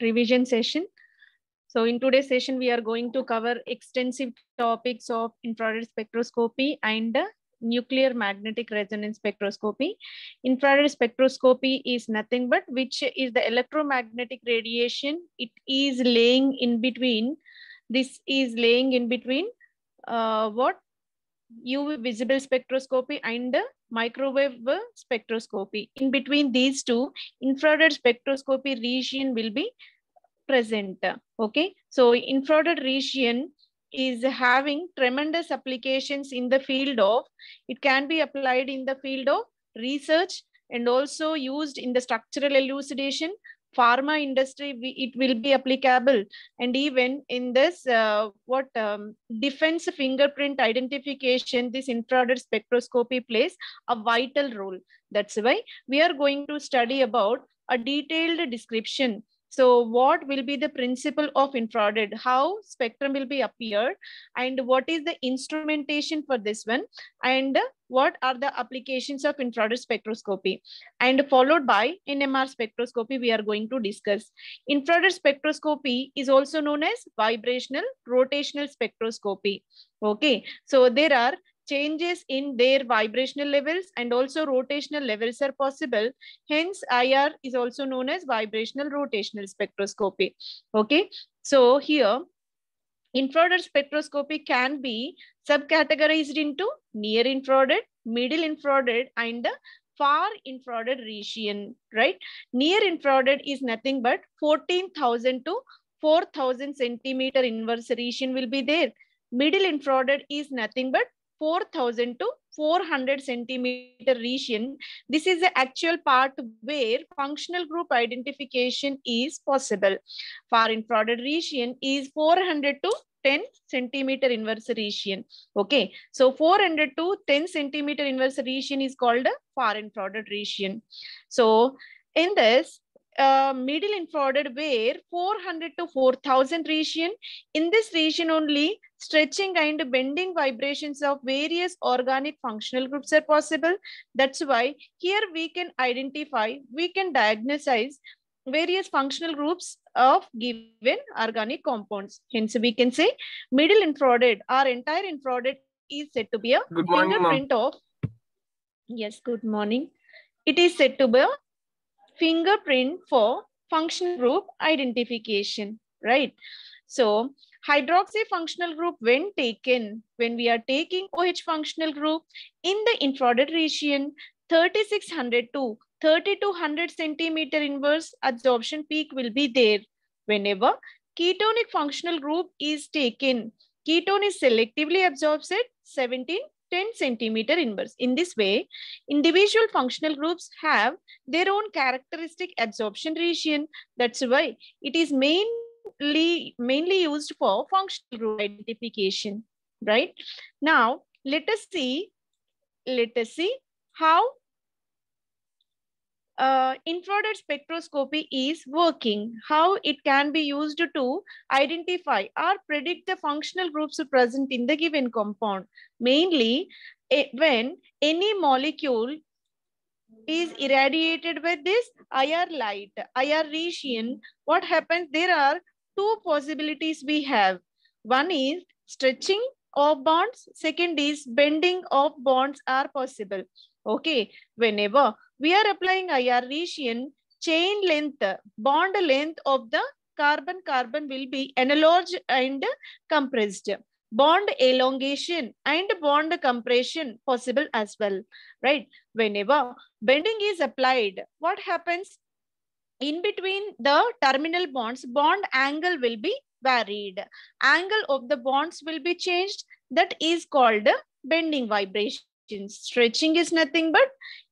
revision session. So in today's session, we are going to cover extensive topics of infrared spectroscopy and nuclear magnetic resonance spectroscopy. Infrared spectroscopy is nothing but which is the electromagnetic radiation. It is laying in between. This is laying in between what? UV visible spectroscopy and microwave spectroscopy. In between these two, infrared spectroscopy region will be present. Okay, so infrared region is having tremendous applications in the field of, it can be applied in the field of research and also used in the structural elucidation, pharma industry, it will be applicable, and even in this defense fingerprint identification, this infrared spectroscopy plays a vital role. That's why we are going to study about a detailed description. So what will be the principle of infrared, how spectrum will be appeared, and what is the instrumentation for this one, and what are the applications of infrared spectroscopy, and followed by NMR spectroscopy we are going to discuss. Infrared spectroscopy is also known as vibrational rotational spectroscopy. Okay, so there are changes in their vibrational levels and also rotational levels are possible. Hence, IR is also known as vibrational rotational spectroscopy. Okay, so here infrared spectroscopy can be subcategorized into near infrared, middle infrared, and far infrared region, right? Near infrared is nothing but 14,000 to 4,000 centimeter inverse region will be there. Middle infrared is nothing but 4,000 to 400 centimeter region. This is the actual part where functional group identification is possible. Far infrared region is 400 to 10 centimeter inverse region. Okay, so 400 to 10 centimeter inverse region is called a far infrared region. So in this middle infrared, where 400 to 4,000 region, in this region only stretching and bending vibrations of various organic functional groups are possible. That's why here we can identify, we can diagnose various functional groups of given organic compounds. Hence we can say middle infrared, our entire infrared is said to be a fingerprint of, yes, good morning. It is said to be a fingerprint for functional group identification, right? So hydroxy functional group, when taken, when we are taking OH functional group in the infrared region, 3600 to 3200 centimeter inverse absorption peak will be there. Whenever ketonic functional group is taken, ketone is selectively absorbed at 10 centimeter inverse. In this way, individual functional groups have their own characteristic absorption region. That's why it is mainly used for functional group identification, right? Now let us see how infrared spectroscopy is working, how it can be used to identify or predict the functional groups present in the given compound. Mainly when any molecule is irradiated with this IR light, IR region, what happens? There are two possibilities we have. One is stretching of bonds, second is bending of bonds are possible. Okay, whenever we are applying IR region, chain length, bond length of the carbon-carbon will be enlarged and compressed. Bond elongation and bond compression possible as well, right? Whenever bending is applied, what happens? In between the terminal bonds, bond angle will be varied. Angle of the bonds will be changed. That is called bending vibrations. Stretching is nothing but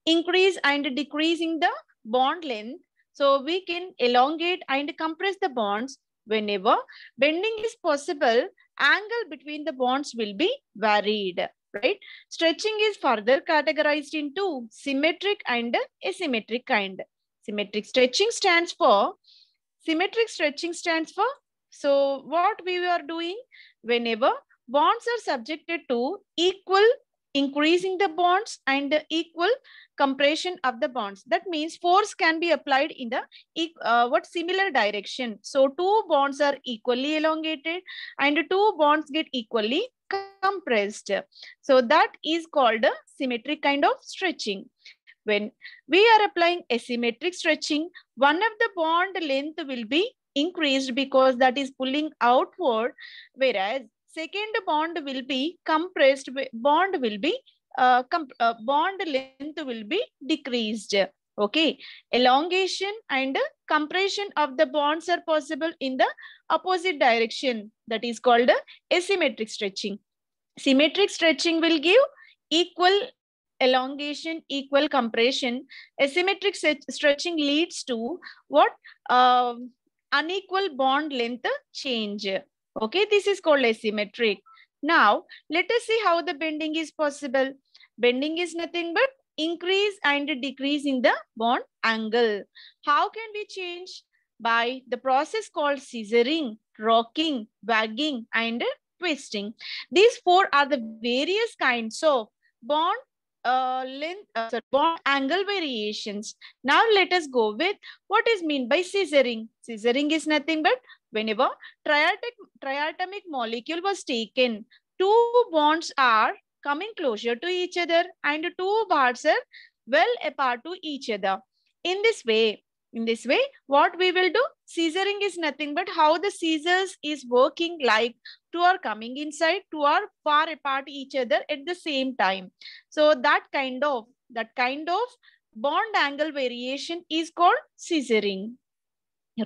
increase and decreasing the bond length. So we can elongate and compress the bonds. Whenever bending is possible, angle between the bonds will be varied, right? Stretching is further categorized into symmetric and asymmetric kind. Symmetric stretching stands for, so what we are doing, whenever bonds are subjected to equal increasing the bonds and the equal compression of the bonds. That means force can be applied in the similar direction. So two bonds are equally elongated and two bonds get equally compressed. So that is called a symmetric kind of stretching. When we are applying asymmetric stretching, one of the bond length will be increased because that is pulling outward, whereas second bond will be compressed, bond length will be decreased. Okay, elongation and compression of the bonds are possible in the opposite direction. That is called asymmetric stretching. Symmetric stretching will give equal elongation, equal compression. Asymmetric stretching leads to what? Unequal bond length change. Okay, this is called asymmetric. Now, let us see how the bending is possible. Bending is nothing but increase and decrease in the bond angle. How can we change? By the process called scissoring, rocking, wagging, and twisting. These four are the various kinds of bond bond angle variations. Now let us go with what is meant by scissoring. Scissoring is nothing but whenever triatomic molecule was taken, two bonds are coming closer to each other and two parts are well apart to each other. In this way, what we will do? Scissoring is nothing but how the scissors is working, like two are coming inside, two are far apart each other at the same time. So that kind of bond angle variation is called scissoring.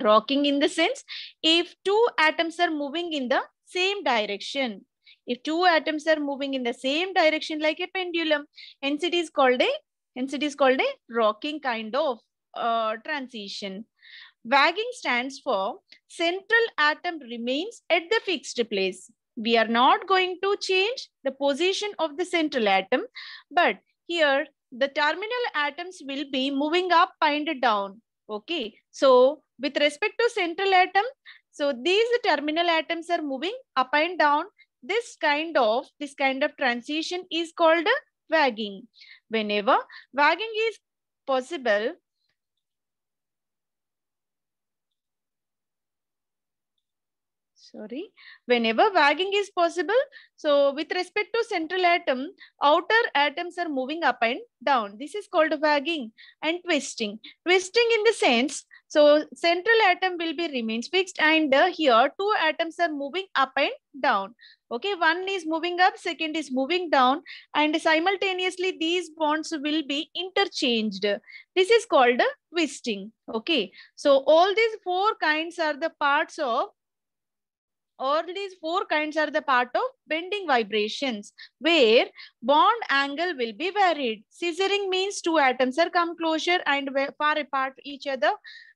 Rocking in the sense, if two atoms are moving in the same direction, if two atoms are moving in the same direction like a pendulum, hence it is called a rocking kind of transition. Wagging stands for central atom remains at the fixed place. We are not going to change the position of the central atom, but here the terminal atoms will be moving up and down. Okay, so with respect to central atom, so these terminal atoms are moving up and down. This kind of transition is called wagging. Whenever wagging is possible, whenever wagging is possible, so with respect to central atom, outer atoms are moving up and down. This is called wagging. And twisting. Twisting in the sense, so central atom will be remains fixed and here two atoms are moving up and down. Okay, one is moving up, second is moving down, and simultaneously these bonds will be interchanged. This is called twisting. Okay, so all these four kinds are the parts of bending vibrations where bond angle will be varied. Scissoring means two atoms are come closer and far apart each other.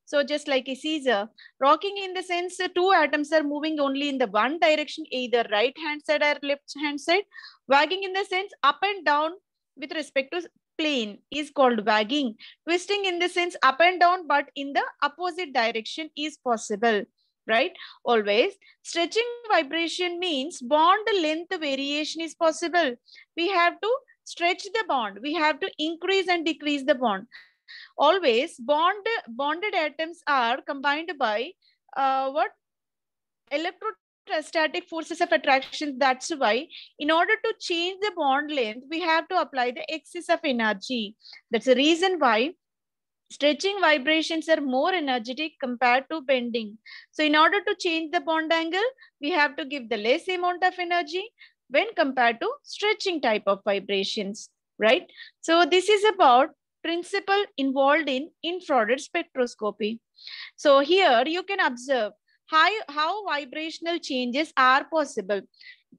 So just like a scissor. Rocking in the sense two atoms are moving only in the one direction, either right hand side or left hand side. Wagging in the sense up and down with respect to plane is called wagging. Twisting in the sense up and down but in the opposite direction is possible. Right? Always stretching vibration means bond length variation is possible. We have to stretch the bond. We have to increase and decrease the bond. Always bonded atoms are combined by electrostatic forces of attraction. That's why in order to change the bond length, we have to apply the excess of energy. That's the reason why stretching vibrations are more energetic compared to bending. So in order to change the bond angle, we have to give the less amount of energy when compared to stretching type of vibrations, right? So this is about principle involved in infrared spectroscopy. So here you can observe how vibrational changes are possible.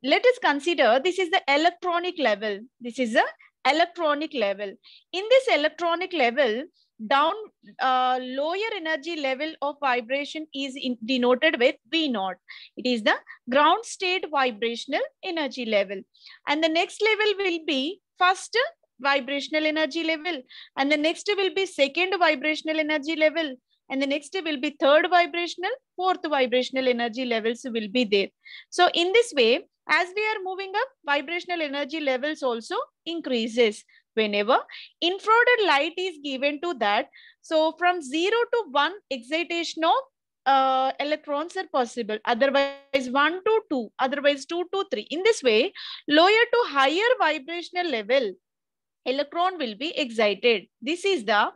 Let us consider this is the electronic level. This is the electronic level. In this electronic level, down lower energy level of vibration is denoted with V0. It is the ground state vibrational energy level. And the next level will be first vibrational energy level. And the next will be second vibrational energy level. And the next will be third vibrational, fourth vibrational energy levels will be there. So in this way, As we are moving up, vibrational energy levels also increases. Whenever infrared light is given to that, so from 0 to 1 excitation of electrons are possible. Otherwise 1 to 2, otherwise 2 to 3. In this way, lower to higher vibrational level, electron will be excited. This is the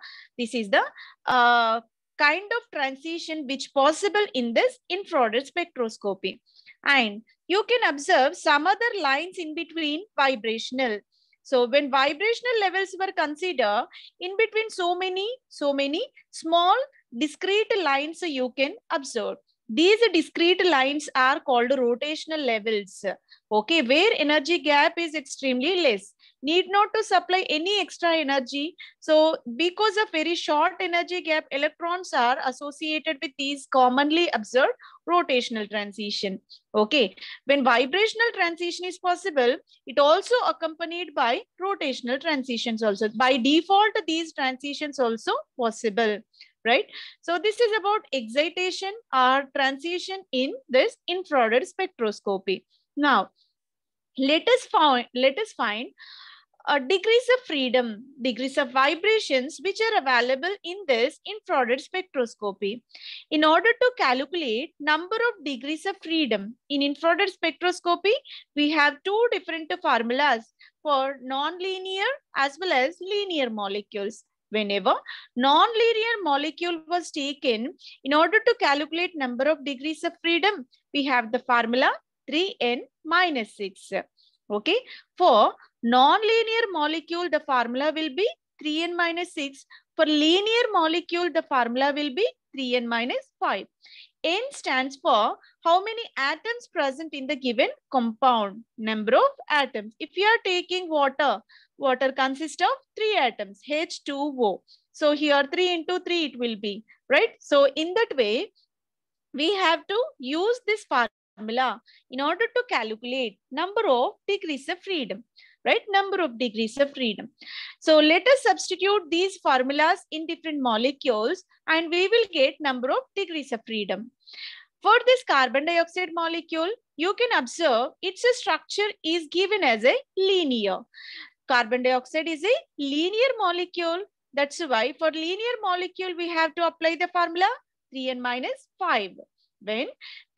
kind of transition which possible in this infrared spectroscopy. And you can observe some other lines in between vibrational. So when vibrational levels were considered, in between so many small discrete lines you can observe. These discrete lines are called rotational levels. Okay, where energy gap is extremely less, need not to supply any extra energy. So because of very short energy gap, electrons are associated with these commonly observed rotational transition. Okay, when vibrational transition is possible, it also accompanied by rotational transitions also. By default, these transitions also possible, right? So this is about excitation or transition in this infrared spectroscopy. Now, let us find degrees of freedom, degrees of vibrations which are available in this infrared spectroscopy. In order to calculate number of degrees of freedom in infrared spectroscopy, we have two different formulas for non-linear as well as linear molecules. Whenever non-linear molecule was taken, in order to calculate number of degrees of freedom, we have the formula 3n minus 6. Okay, for non-linear molecule, the formula will be 3n minus 6. For linear molecule, the formula will be 3n minus 5. N stands for how many atoms present in the given compound, number of atoms. If you are taking water, water consists of 3 atoms, H2O. So here 3 into 3 it will be, right? So in that way, we have to use this formula in order to calculate number of degrees of freedom, right? Number of degrees of freedom. So let us substitute these formulas in different molecules and we will get number of degrees of freedom. For this carbon dioxide molecule, you can observe its structure is given as a linear. Carbon dioxide is a linear molecule. That's why for linear molecule, we have to apply the formula 3n minus 5. When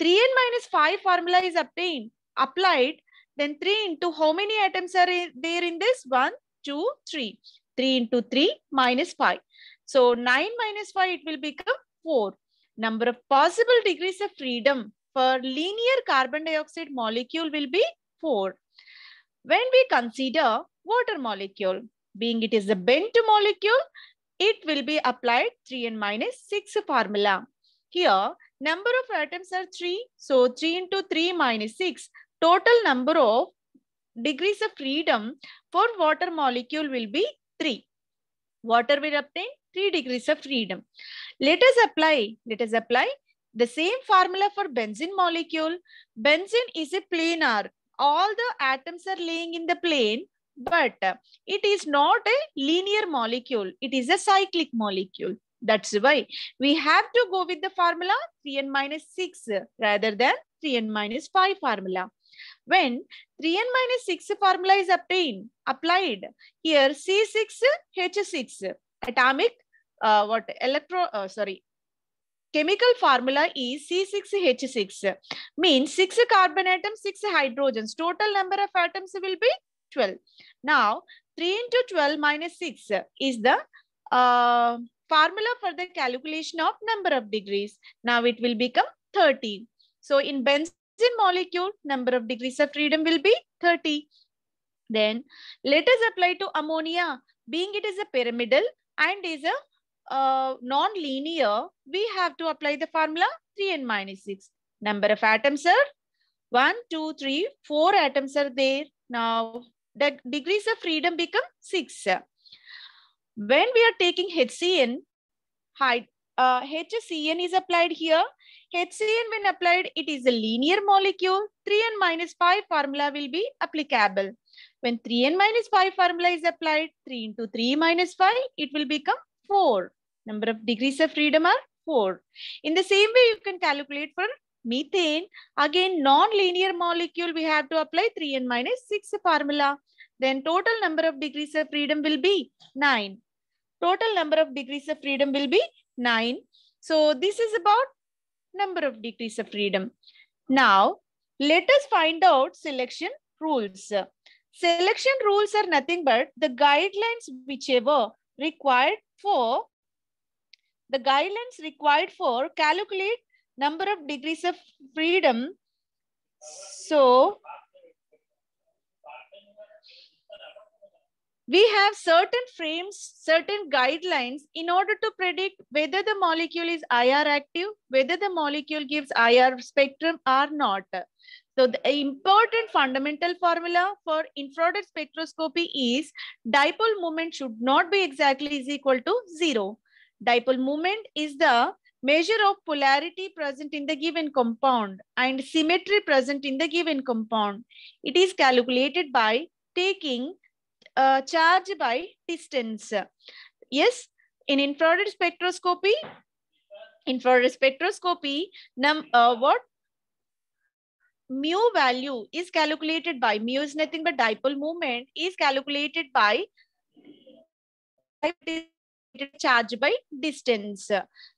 3n minus 5 formula is applied, then 3 into how many atoms are there in this? 1, 2, 3. 3 into 3 minus 5. So 9 minus 5, it will become 4. Number of possible degrees of freedom for linear carbon dioxide molecule will be 4. When we consider water molecule, being it is a bent molecule, it will be applied 3n minus 6 formula. Here, number of atoms are 3. So 3 into 3 minus 6. Total number of degrees of freedom for water molecule will be 3. Water will obtain 3 degrees of freedom. Let us apply the same formula for benzene molecule. Benzene is a planar. All the atoms are laying in the plane, but it is not a linear molecule. It is a cyclic molecule. That's why we have to go with the formula 3n minus 6 rather than 3n minus 5 formula. When 3n minus 6 formula is applied, here C6H6 atomic chemical formula is C6H6, means 6 carbon atoms, 6 hydrogens. Total number of atoms will be 12. Now 3 into 12 minus 6 is the formula for the calculation of number of degrees. Now it will become 30. So in benzene molecule, number of degrees of freedom will be 30. Then let us apply to ammonia. Being it is a pyramidal and is a non-linear, we have to apply the formula 3n minus 6. Number of atoms are 1, 2, 3, 4 atoms are there. Now the degrees of freedom become 6. When we are taking HCN, HCN is applied here. HCN when applied, it is a linear molecule. 3n minus 5 formula will be applicable. When 3n minus 5 formula is applied, 3 into 3 minus 5, it will become 4. Number of degrees of freedom are 4. In the same way, you can calculate for Methane, again non-linear molecule, we have to apply 3n minus 6 formula. Then total number of degrees of freedom will be 9. Total number of degrees of freedom will be 9. So this is about number of degrees of freedom. Now, let us find out selection rules. Selection rules are nothing but the guidelines whichever required for calculate number of degrees of freedom. So we have certain frames, certain guidelines in order to predict whether the molecule is IR active, whether the molecule gives IR spectrum or not. So the important fundamental formula for infrared spectroscopy is dipole moment should not be exactly is equal to 0. Dipole moment is the measure of polarity present in the given compound and symmetry present in the given compound. It is calculated by taking charge by distance. Yes, in infrared spectroscopy, what mu value is calculated by, mu is nothing but dipole moment is calculated by charge by distance.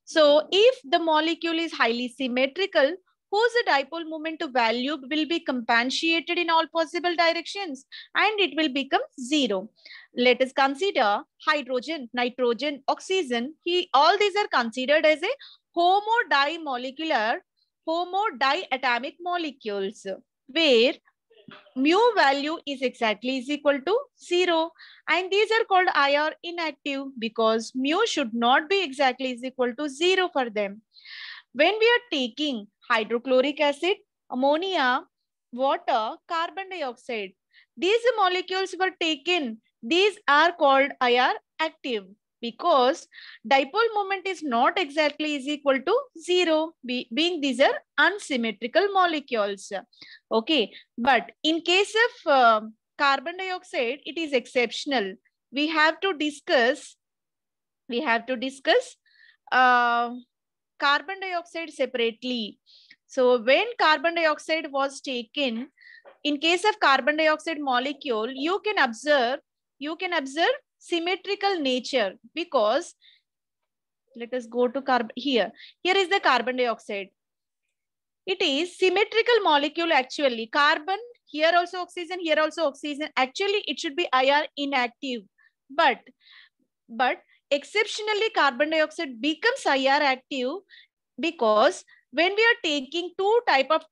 So if the molecule is highly symmetrical, whose dipole moment value will be compensated in all possible directions and it will become 0. Let us consider hydrogen, nitrogen, oxygen. All these are considered as a homodiatomic molecules where mu value is exactly is equal to 0, and these are called IR inactive because mu should not be exactly is equal to 0 for them. When we are taking hydrochloric acid, ammonia, water, carbon dioxide, these molecules were taken. These are called IR active because dipole moment is not exactly is equal to 0, being these are unsymmetrical molecules. Okay, but in case of carbon dioxide, it is exceptional. We have to discuss carbon dioxide separately. So when carbon dioxide was taken, in case of carbon dioxide molecule, you can observe symmetrical nature because let us go to here is the carbon dioxide. It is symmetrical molecule actually. Carbon, here also oxygen, here also oxygen. Actually, it should be IR inactive. But exceptionally, carbon dioxide becomes IR active because when we are taking two type of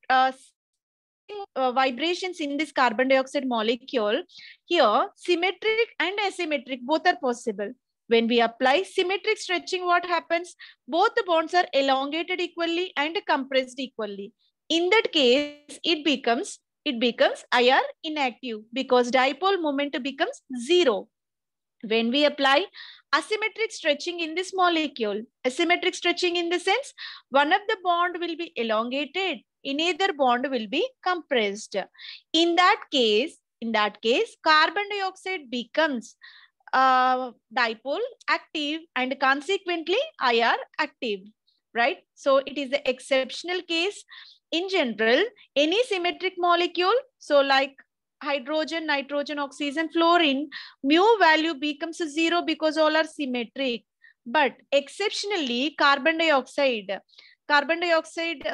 vibrations in this carbon dioxide molecule, here symmetric and asymmetric both are possible. When we apply symmetric stretching, what happens? Both the bonds are elongated equally and compressed equally. In that case, it becomes IR inactive because dipole moment becomes 0. When we apply asymmetric stretching in this molecule, asymmetric stretching in the sense one of the bond will be elongated, another bond will be compressed. In that case, carbon dioxide becomes dipole active and consequently IR active, right? So it is the exceptional case. In general, any symmetric molecule, so like hydrogen, nitrogen, oxygen, fluorine, mu value becomes 0 because all are symmetric. But exceptionally, carbon dioxide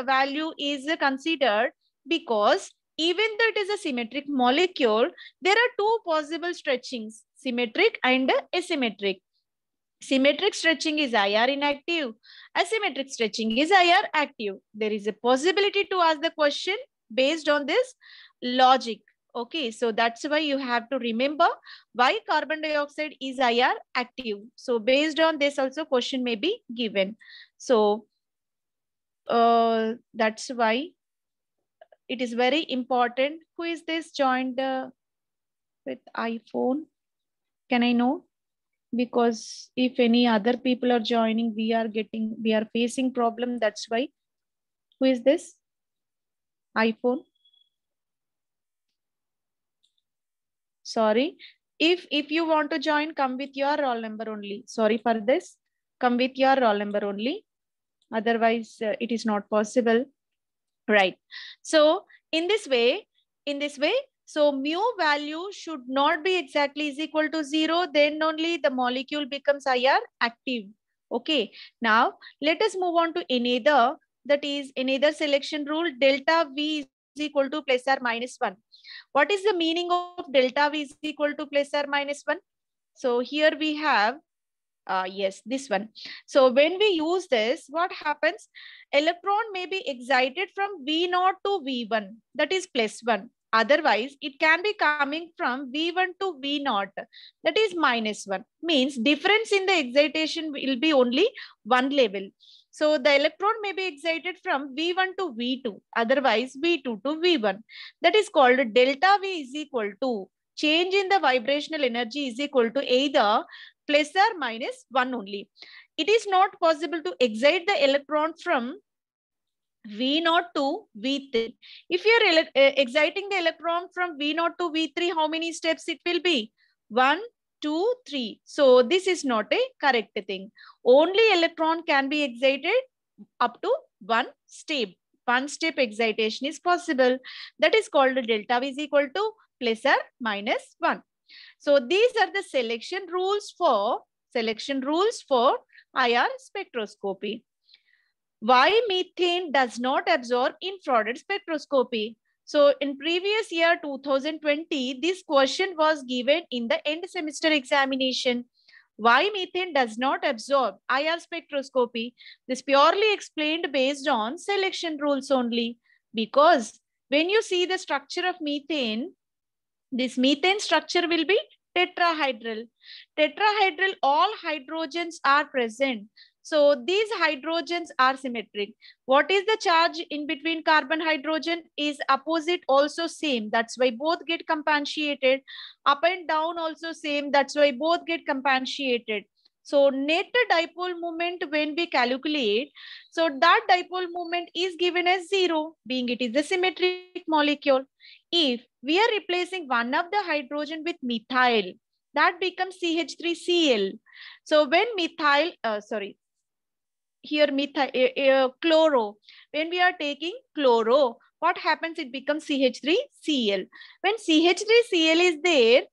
value is considered because even though it is a symmetric molecule, there are two possible stretchings, symmetric and asymmetric. Symmetric stretching is IR inactive. Asymmetric stretching is IR active. There is a possibility to ask the question based on this logic. Okay, so that's why you have to remember why carbon dioxide is IR active. So based on this also question may be given. So that's why it is very important. Who is this joined with iPhone? Can I know? Because if any other people are joining, we are facing problem. That's why. Who is this? iPhone. Sorry. If you want to join, come with your roll number only. Sorry for this. Come with your roll number only. Otherwise, it is not possible. right? So in this way, so mu value should not be exactly is equal to 0, then only the molecule becomes IR active. Okay, now let us move on to another, that is another selection rule, delta V is equal to plus or minus 1. What is the meaning of delta V is equal to plus or minus 1? So here we have, yes, this one. So when we use this, what happens? Electron may be excited from V0 to V1, that is plus 1. Otherwise, it can be coming from V1 to V0, that is minus 1. Means difference in the excitation will be only one level. So the electron may be excited from V1 to V2, otherwise V2 to V1. That is called delta V is equal to change in the vibrational energy is equal to either plus or minus 1 only. It is not possible to excite the electron from V0 to V3. If you are exciting the electron from V0 to V3, how many steps it will be? 1, 2, 3. So this is not a correct thing. Only electron can be excited up to one step. One step excitation is possible. That is called delta V is equal to plus or minus 1. So these are the selection rules for IR spectroscopy. Why methane does not absorb infrared spectroscopy? So in previous year 2020, this question was given in the end semester examination. Why methane does not absorb IR spectroscopy? This purely explained based on selection rules only. Because when you see the structure of methane, this methane structure will be tetrahedral. Tetrahedral, all hydrogens are present. So these hydrogens are symmetric. What is the charge in between carbon hydrogen is opposite also same. That's why both get compensated. Up and down also same. That's why both get compensated. So net dipole moment when we calculate, so that dipole moment is given as 0, being it is a symmetric molecule. If we are replacing one of the hydrogen with methyl, that becomes CH3Cl. So when methyl, here methyl, chloro, when we are taking chloro, what happens? It becomes CH3Cl. When CH3Cl is there,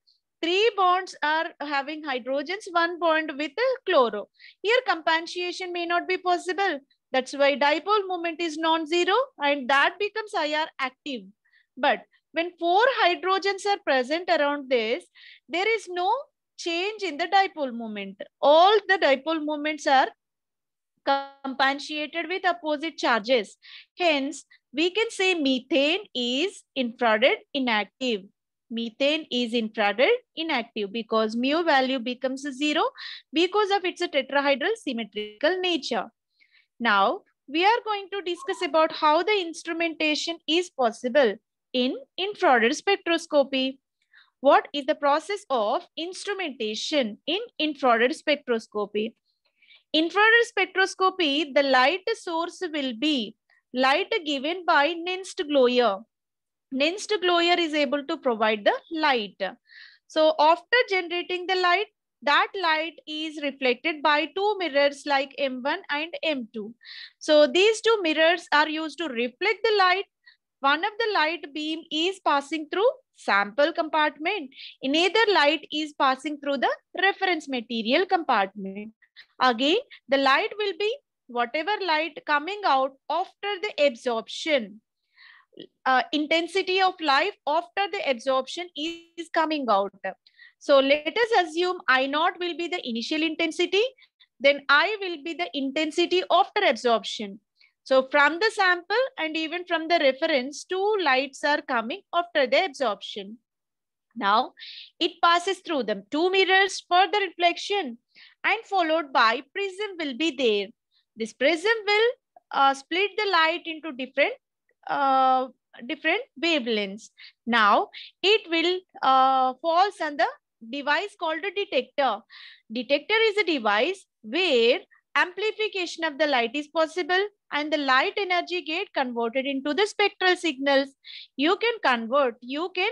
3 bonds are having hydrogens, 1 bond with chloro. Here compensation may not be possible. That's why dipole moment is non-zero and that becomes IR active. But when 4 hydrogens are present around this, there is no change in the dipole moment. All the dipole moments are compensated with opposite charges. Hence, we can say methane is infrared inactive. Methane is infrared inactive because mu value becomes 0 because of its tetrahedral symmetrical nature. Now, we are going to discuss about how the instrumentation is possible in infrared spectroscopy. What is the process of instrumentation in infrared spectroscopy? Infrared spectroscopy, the light source will be light given by Nernst glare. Nernst glare is able to provide the light. So after generating the light, that light is reflected by 2 mirrors like M1 and M2. So these 2 mirrors are used to reflect the light. One of the light beam is passing through sample compartment. Another light is passing through the reference material compartment. Again, the light will be whatever light coming out after the absorption. Intensity of light after the absorption is coming out. So let us assume I0 will be the initial intensity, then I will be the intensity after absorption. So from the sample and even from the reference, 2 lights are coming after the absorption. Now it passes through them 2 mirrors for the reflection and followed by prism will be there. This prism will split the light into different wavelengths. Now it will falls on the device called a detector. Detector is a device where amplification of the light is possible and the light energy get converted into the spectral signals. You can convert, you can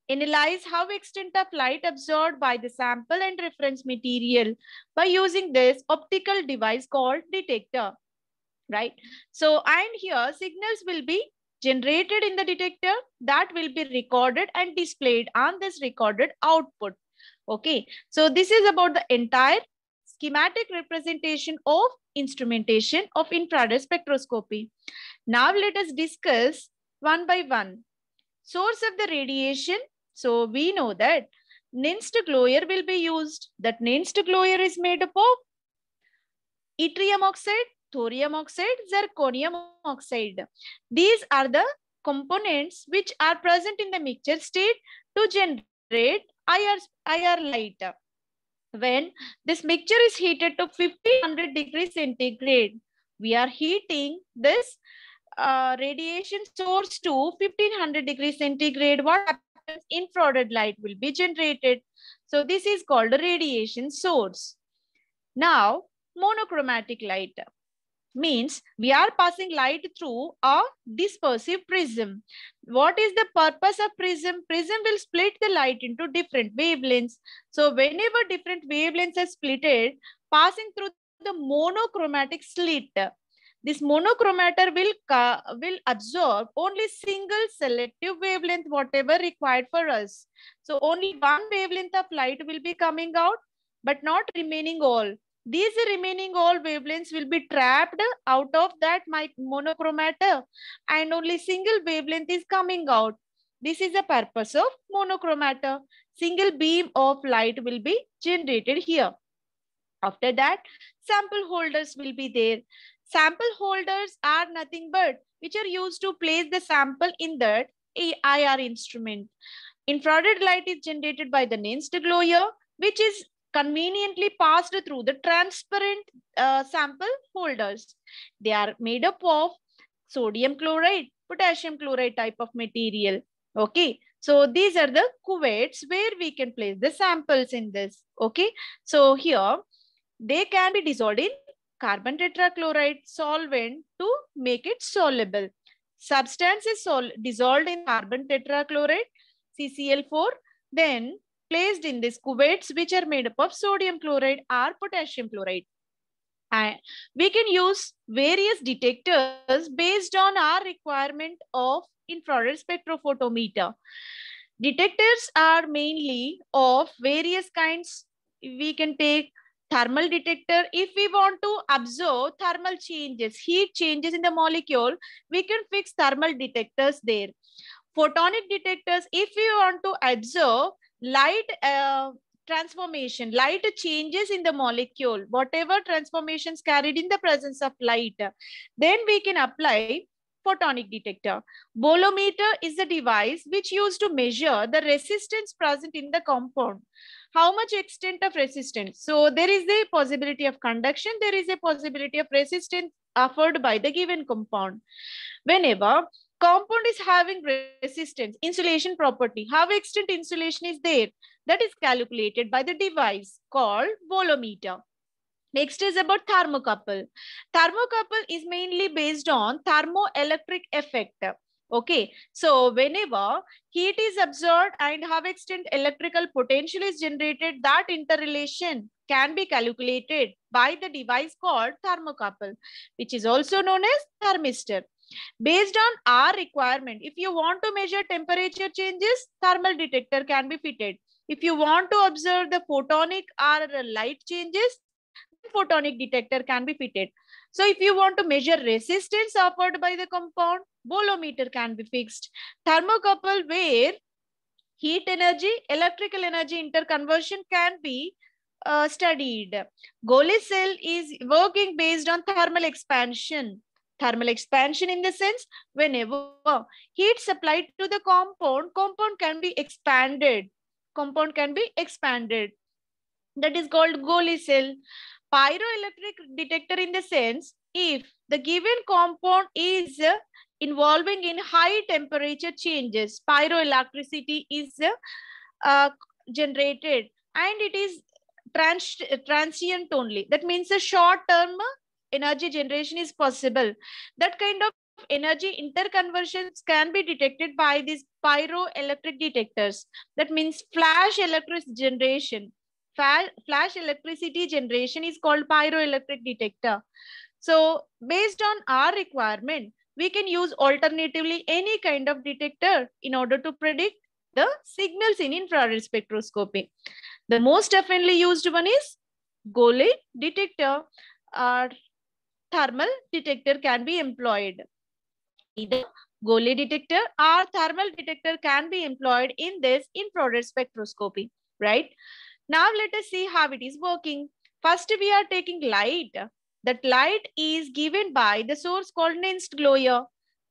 analyze how extent of light absorbed by the sample and reference material by using this optical device called detector, right? So, and here signals will be generated in the detector, that will be recorded and displayed on this recorded output. Okay, so this is about the entire schematic representation of instrumentation of infrared spectroscopy. Now let us discuss one by one. Source of the radiation. So we know that Nernst glowere will be used. That Nernst glowere is made up of yttrium oxide, thorium oxide, zirconium oxide. These are the components which are present in the mixture state to generate IR light. When this mixture is heated to 1500 degrees centigrade, we are heating this radiation source to 1500 degrees centigrade. What happens? Infrared light will be generated. So this is called a radiation source. Now, monochromatic light means we are passing light through a dispersive prism. What is the purpose of prism? Prism will split the light into different wavelengths. So whenever different wavelengths are splitted, passing through the monochromatic slit, this monochromator will absorb only single selective wavelength, whatever required for us. So only one wavelength of light will be coming out, but not remaining all. These remaining all wavelengths will be trapped out of that monochromator, and only single wavelength is coming out. This is the purpose of monochromator. Single beam of light will be generated here. After that, sample holders will be there. Sample holders are nothing but which are used to place the sample in that IR instrument. Infrared light is generated by the Nernst glowere, which is conveniently passed through the transparent sample holders. They are made up of sodium chloride, potassium chloride type of material. Okay, so these are the cuvettes where we can place the samples in this. Okay, so here they can be dissolved in carbon tetrachloride solvent to make it soluble. Substance is dissolved in carbon tetrachloride, CCl4, then placed in these cuvettes which are made up of sodium chloride or potassium chloride. And we can use various detectors based on our requirement of infrared spectrophotometer. Detectors are mainly of various kinds. We can take thermal detector. If we want to observe thermal changes, heat changes in the molecule, we can fix thermal detectors there. Photonic detectors, if we want to observe light transformation, light changes in the molecule, whatever transformations carried in the presence of light, then we can apply photonic detector. Bolometer is a device which used to measure the resistance present in the compound. How much extent of resistance? So there is a possibility of conduction, there is a possibility of resistance offered by the given compound. Whenever compound is having resistance, insulation property, how extent insulation is there, that is calculated by the device called bolometer. Next is about thermocouple. Thermocouple is mainly based on thermoelectric effect. Okay, so whenever heat is absorbed and how extent electrical potential is generated, that interrelation can be calculated by the device called thermocouple, which is also known as thermistor. Based on our requirement, if you want to measure temperature changes, thermal detector can be fitted. If you want to observe the photonic or light changes, photonic detector can be fitted. So if you want to measure resistance offered by the compound, bolometer can be fixed. Thermocouple, where heat energy, electrical energy interconversion can be studied. Golgi cell is working based on thermal expansion. Thermal expansion in the sense, whenever heat supplied to the compound can be expanded. Compound can be expanded. That is called Golgi cell. Pyroelectric detector in the sense, if the given compound is involving in high temperature changes, pyroelectricity is generated and it is transient only. That means a short-term energy generation is possible. That kind of energy interconversions can be detected by these pyroelectric detectors. That means flash electricity generation. Flash electricity generation is called pyroelectric detector. So based on our requirement, we can use alternatively any kind of detector in order to predict the signals in infrared spectroscopy. The most oftenly used one is Golay detector or thermal detector can be employed. Either Golay detector or thermal detector can be employed in this infrared spectroscopy, right? Now let us see how it is working. First, we are taking light. That light is given by the source called Nernst glare.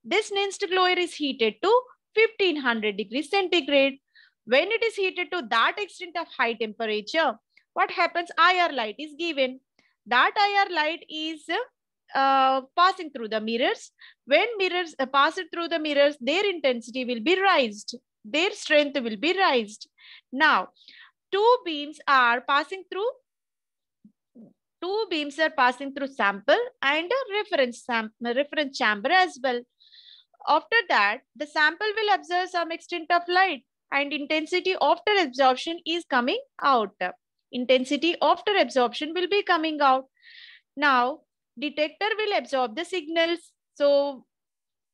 This Nernst glare is heated to 1500 degrees centigrade. When it is heated to that extent of high temperature, what happens? IR light is given. That IR light is passing through the mirrors. When mirrors pass it through the mirrors, their intensity will be raised. Their strength will be raised. Now, two beams are passing through sample and a reference chamber as well. After that, the sample will absorb some extent of light and intensity after absorption is coming out. Intensity after absorption will be coming out. Now, detector will absorb the signals. So,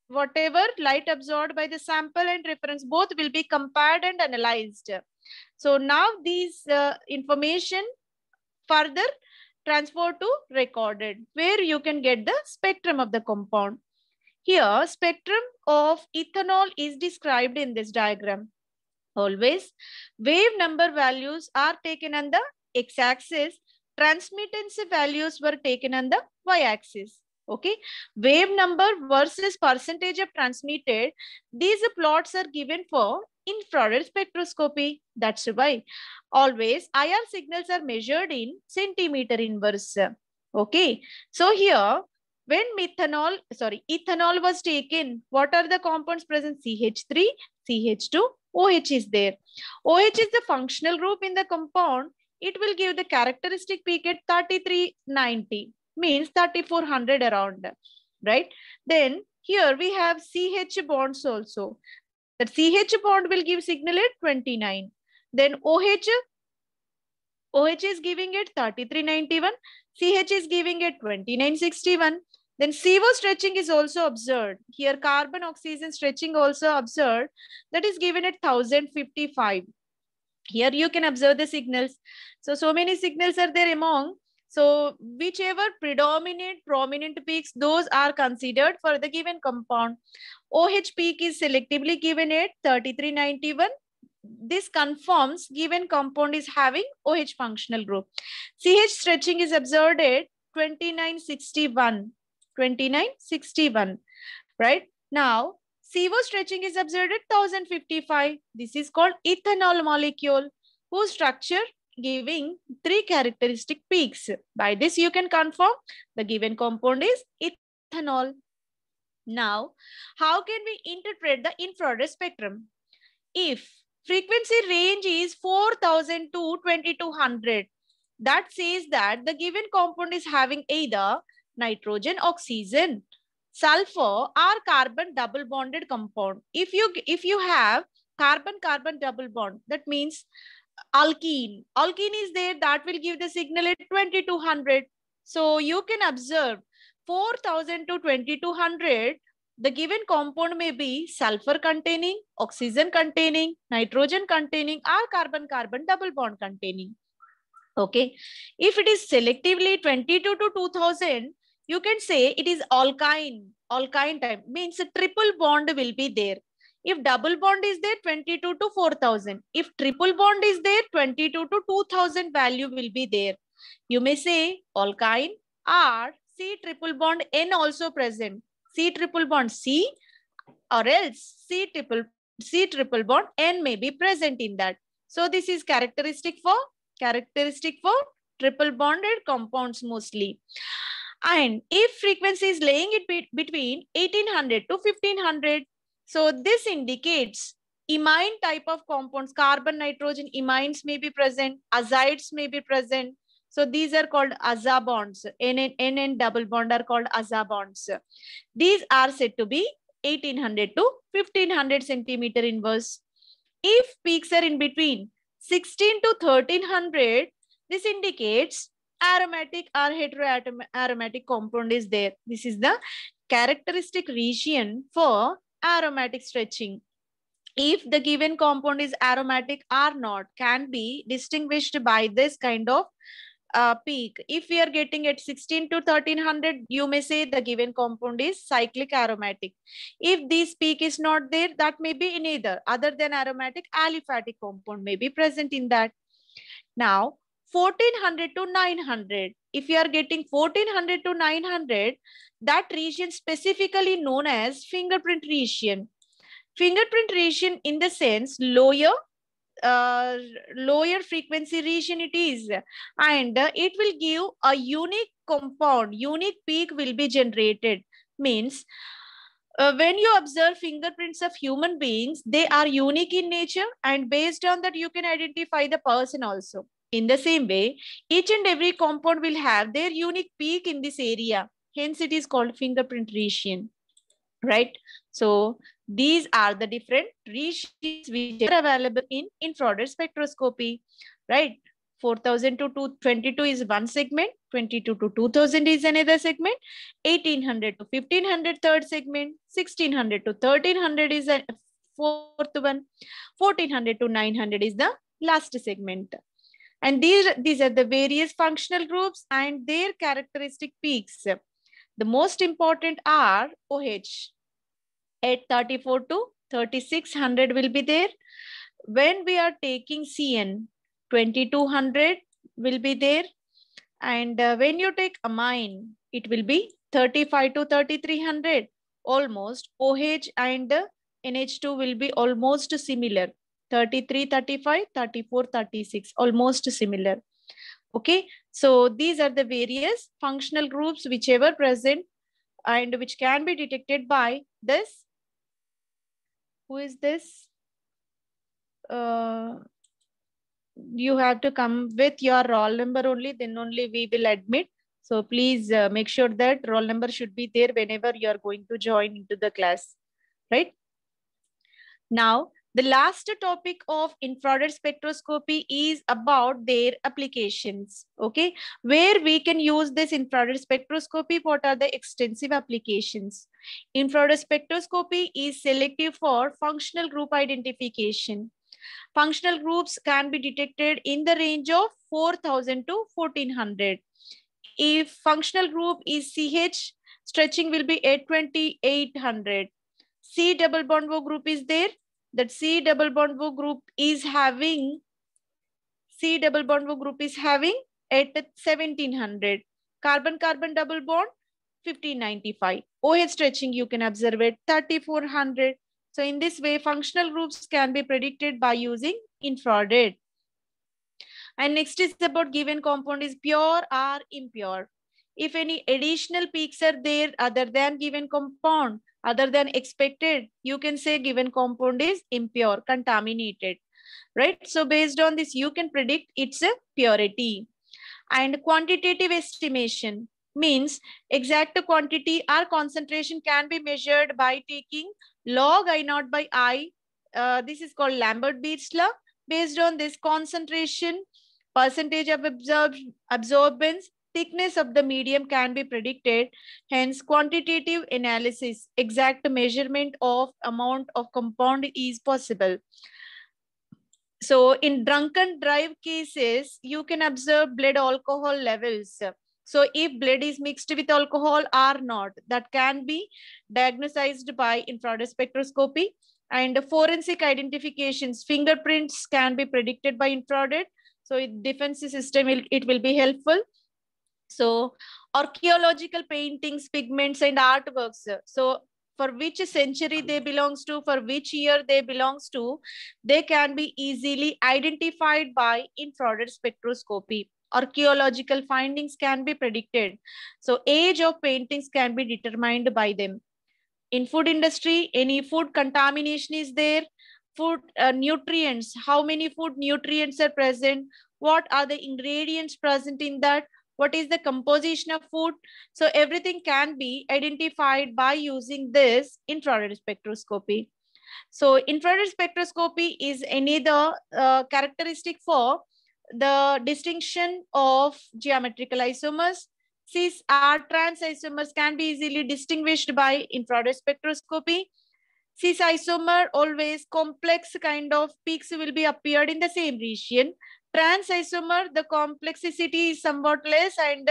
whatever light absorbed by the sample and reference, both will be compared and analyzed. So now these information further transferred to recorded, where you can get the spectrum of the compound. Here, spectrum of ethanol is described in this diagram. Always, wave number values are taken on the x-axis, transmittance values were taken on the y-axis. Okay, wave number versus percentage of transmitted, these plots are given for infrared spectroscopy. That's why always IR signals are measured in centimeter inverse. Okay, so here when ethanol was taken, what are the compounds present? CH3, CH2, OH is there. OH is the functional group in the compound. It will give the characteristic peak at 3390, means 3400 around, right? Then here we have CH bonds also. The CH bond will give signal at 29. Then OH is giving it 3391. CH is giving it 2961. Then CO stretching is also observed. Here carbon oxygen stretching also observed. That is given at 1055. Here you can observe the signals. So many signals are there among. So whichever prominent peaks, those are considered for the given compound. OH peak is selectively given at 3391. This confirms given compound is having OH functional group. CH stretching is observed at 2961. 2961, right? Now, CO stretching is observed at 1055. This is called ethanol molecule, whose structure giving three characteristic peaks. By this, you can confirm the given compound is ethanol. Now, how can we interpret the infrared spectrum? If frequency range is 4000 to 2200, that says that the given compound is having either nitrogen, oxygen, sulfur, or carbon double bonded compound. If you have carbon double bond, that means alkene is there, that will give the signal at 2200. So you can observe 4000 to 2200. The given compound may be sulfur containing, oxygen containing, nitrogen containing, or carbon double bond containing. Okay, if it is selectively 22 to 2000, you can say it is alkyne type, means a triple bond will be there. If double bond is there, 22 to 4000. If triple bond is there, 22 to 2000 value will be there. You may say alkyne or C triple bond N also present. C triple bond C or else C triple bond N may be present in that. So this is characteristic for triple bonded compounds mostly. And if frequency is laying it between 1800 to 1500, so this indicates imine type of compounds. Carbon, nitrogen imines may be present, azides may be present. So these are called aza bonds. N and double bond are called aza bonds. These are said to be 1800 to 1500 centimeter inverse. If peaks are in between 16 to 1300, this indicates aromatic or heteroaromatic compound is there. This is the characteristic region for aromatic stretching. If the given compound is aromatic or not can be distinguished by this kind of peak. If we are getting at 16 to 1300, you may say the given compound is cyclic aromatic. If this peak is not there, that may be in either other than aromatic aliphatic compound may be present in that. Now 1400 to 900, if you are getting 1400 to 900, that region specifically known as fingerprint region. Fingerprint region in the sense lower frequency region it is, and it will give a unique compound, unique peak will be generated. Means when you observe fingerprints of human beings, they are unique in nature, and based on that you can identify the person also. In the same way, each and every compound will have their unique peak in this area, hence it is called fingerprint region, right? So these are the different regions which are available in infrared spectroscopy, right? 4000 to 222 is one segment, 22 to 2000 is another segment, 1800 to 1500 third segment, 1600 to 1300 is a fourth one, 1400 to 900 is the last segment. And these are the various functional groups and their characteristic peaks. The most important are OH. At 34 to 3600 will be there. When we are taking CN, 2200 will be there. And when you take amine, it will be 35 to 3300. Almost OH and NH2 will be almost similar. 33, 35, 34, 36, almost similar. Okay, so these are the various functional groups whichever present and which can be detected by this. Who is this? You have to come with your roll number only, then only we will admit. So please make sure that roll number should be there whenever you are going to join into the class, right? Now, the last topic of infrared spectroscopy is about their applications, okay? Where we can use this infrared spectroscopy, what are the extensive applications? Infrared spectroscopy is selective for functional group identification. Functional groups can be detected in the range of 4000 to 1400. If functional group is CH, stretching will be 82800. C double bond O group is there. That C double bond O group is having at 1700. Carbon-carbon double bond 1595. OH stretching you can observe at 3400. So in this way, functional groups can be predicted by using infrared. And next is about given compound is pure or impure. If any additional peaks are there other than given compound, other than expected, you can say given compound is impure, contaminated, right? So based on this, you can predict its purity. And quantitative estimation means exact quantity or concentration can be measured by taking log I naught by I. This is called Lambert-Beach law. Based on this concentration, percentage of absorbance, thickness of the medium can be predicted. Hence, quantitative analysis, exact measurement of amount of compound is possible. So in drunken drive cases, you can observe blood alcohol levels. So if blood is mixed with alcohol or not, that can be diagnosed by infrared spectroscopy. And forensic identifications, fingerprints can be predicted by infrared. So defense system, it will be helpful. So archaeological paintings, pigments and artworks. So for which century they belongs to, for which year they belongs to, they can be easily identified by infrared spectroscopy. Archaeological findings can be predicted. So age of paintings can be determined by them. In food industry, any food contamination is there. Food nutrients, how many food nutrients are present? What are the ingredients present in that? What is the composition of food? So everything can be identified by using this infrared spectroscopy. So infrared spectroscopy is another characteristic for the distinction of geometrical isomers, Cis R trans isomers can be easily distinguished by infrared spectroscopy. Cis isomer, always complex kind of peaks will be appeared in the same region. Trans isomer, the complexity is somewhat less, and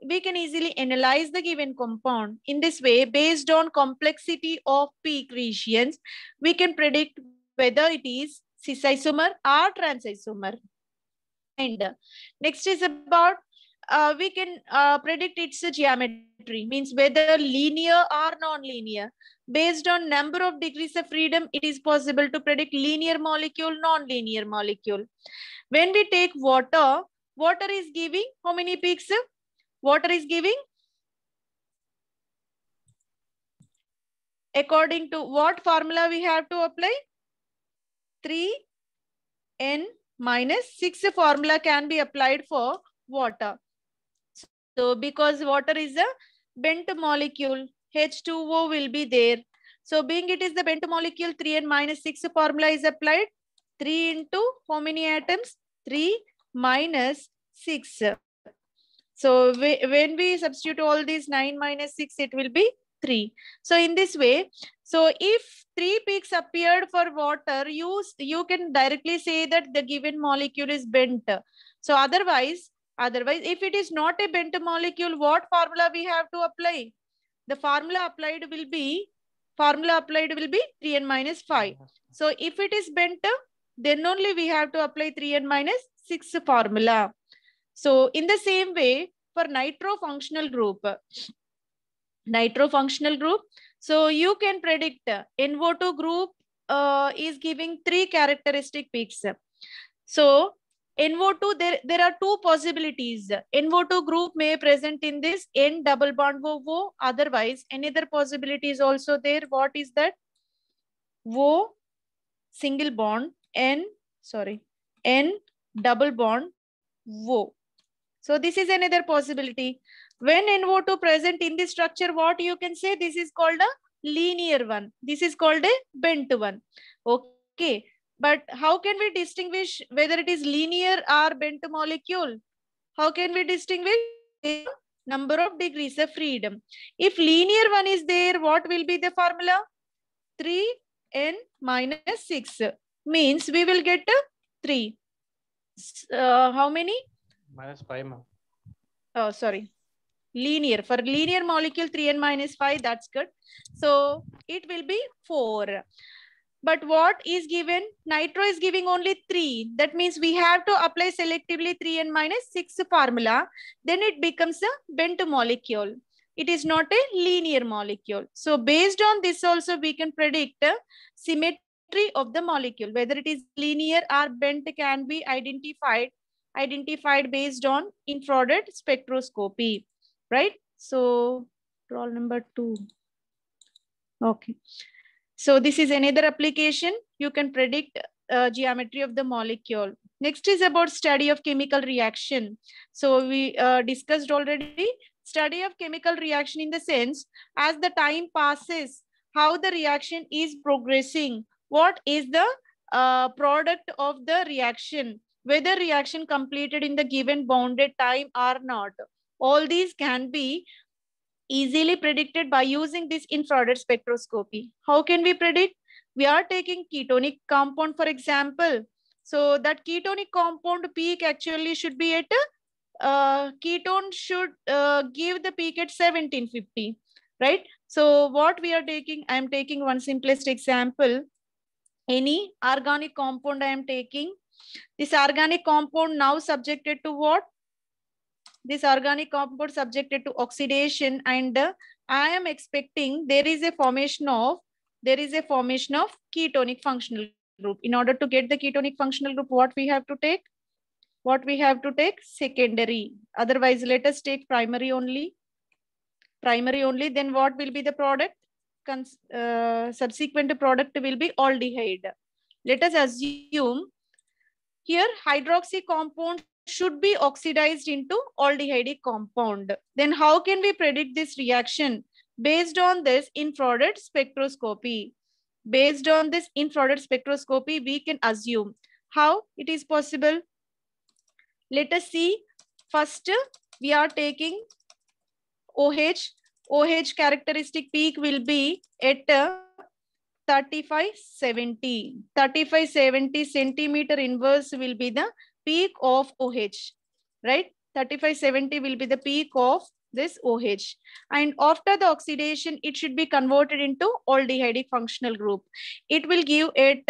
we can easily analyze the given compound. In this way, based on complexity of peak regions, we can predict whether it is cis isomer or trans isomer. And next is about we can predict its geometry, means whether linear or non-linear. Based on number of degrees of freedom, it is possible to predict linear molecule, non-linear molecule. When we take water, water is giving how many peaks? Water is giving, according to what formula we have to apply? 3n minus 6 formula can be applied for water. So because water is a bent molecule, H2O will be there. So being it is the bent molecule, 3n minus 6 formula is applied. 3 into how many atoms? 3 minus 6. So when we substitute all these 9 minus 6, it will be 3. So in this way, so if 3 peaks appeared for water, you can directly say that the given molecule is bent. So otherwise, if it is not a bent molecule, what formula we have to apply? The formula applied will be 3n minus 5. So if it is bent, then only we have to apply 3n minus 6 formula. So in the same way, for nitro functional group, so you can predict NO2 group is giving 3 characteristic peaks. So NO2, there are 2 possibilities. NO2 group may present in this N double bond O. Otherwise, another possibility is also there. What is that? O single bond, N double bond O. So this is another possibility. When NO2 present in this structure, what you can say? This is called a linear one. This is called a bent one. Okay. But how can we distinguish whether it is linear or bent molecule? How can we distinguish? Number of degrees of freedom. If linear one is there, what will be the formula? 3n minus 6 means we will get 3. How many? Minus 5. Oh, sorry. Linear. For linear molecule, 3n minus 5, that's good. So it will be 4. But what is given? Nitro is giving only 3. That means we have to apply selectively 3n minus 6 formula. Then it becomes a bent molecule. It is not a linear molecule. So based on this also we can predict symmetry of the molecule. Whether it is linear or bent can be identified based on infrared spectroscopy. Right? So roll number 2. Okay. So this is another application. You can predict geometry of the molecule. Next is about study of chemical reaction. So we discussed already study of chemical reaction in the sense as the time passes, how the reaction is progressing, what is the product of the reaction, whether reaction completed in the given bounded time or not. All these can be easily predicted by using this infrared spectroscopy. How can we predict? We are taking ketonic compound, for example. So that ketonic compound peak actually should be at, ketone should give the peak at 1750, right? So what we are taking, I am taking one simplest example. Any organic compound I am taking. This organic compound now subjected to what? This organic compound subjected to oxidation, and I am expecting there is a formation of ketonic functional group. In order to get the ketonic functional group, what we have to take? Secondary. Otherwise, let us take primary only. Then what will be the product? Subsequent product will be aldehyde. Let us assume here hydroxy compound should be oxidized into aldehyde compound. Then how can we predict this reaction? Based on this infrared spectroscopy. Based on this infrared spectroscopy, we can assume. How it is possible? Let us see. First, we are taking OH characteristic peak will be at 3570. 3570 centimeter inverse will be the peak of OH, right? 3570 will be the peak of this OH. And after the oxidation, it should be converted into aldehydic functional group. It will give at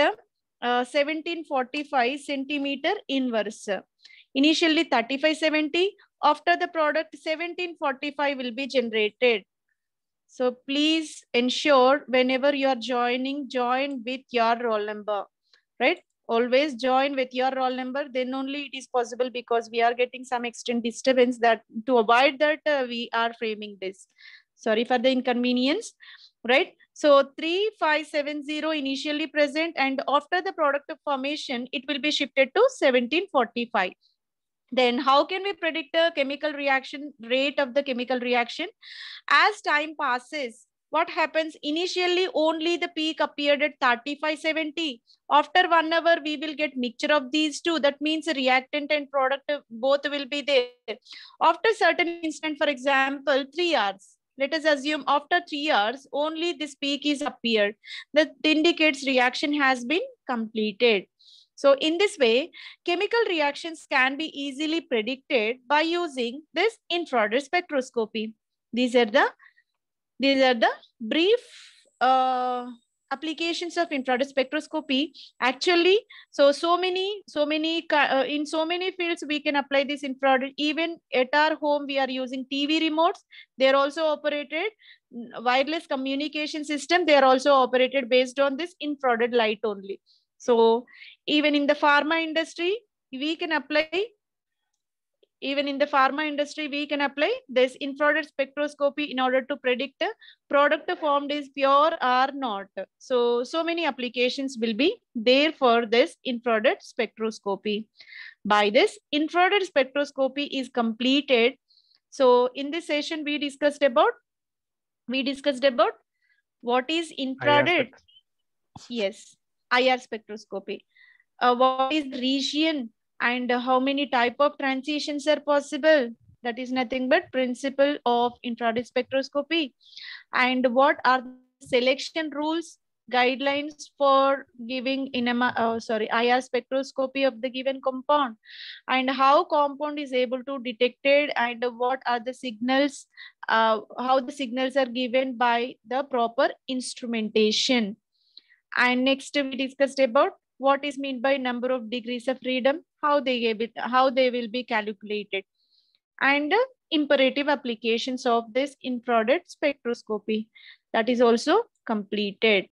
1745 centimeter inverse. Initially 3570, after the product 1745 will be generated. So please ensure whenever you are joining, join with your roll number, right? Always join with your roll number, then only it is possible, because we are getting some extent disturbance. That to avoid that, we are framing this. Sorry for the inconvenience, right? So 3570 initially present, and after the product of formation, it will be shifted to 1745. Then how can we predict the chemical reaction rate of the chemical reaction? As time passes, what happens? Initially, only the peak appeared at 3570. After 1 hour, we will get mixture of these two. That means reactant and product both will be there. After certain instant, for example, 3 hours. Let us assume after 3 hours, only this peak is appeared. That indicates reaction has been completed. So in this way, chemical reactions can be easily predicted by using this infrared spectroscopy. These are the brief applications of infrared spectroscopy. Actually, so many in so many fields we can apply this infrared. Even at our home, we are using TV remotes. They are also operated wireless communication system. They are also operated based on this infrared light only. So even in the pharma industry, we can apply. Even in the pharma industry, we can apply this infrared spectroscopy in order to predict the product formed is pure or not. So many applications will be there for this infrared spectroscopy. By this, infrared spectroscopy is completed. So in this session, we discussed about what is infrared. Yes, IR spectroscopy. What is region and how many type of transitions are possible? That is nothing but principle of infrared spectroscopy. And what are the selection rules, guidelines for giving IR spectroscopy of the given compound, and how compound is able to detected, and what are the signals, how the signals are given by the proper instrumentation. And next we discussed about what is meant by number of degrees of freedom, how they will be calculated, and imperative applications of this infrared spectroscopy. That is also completed.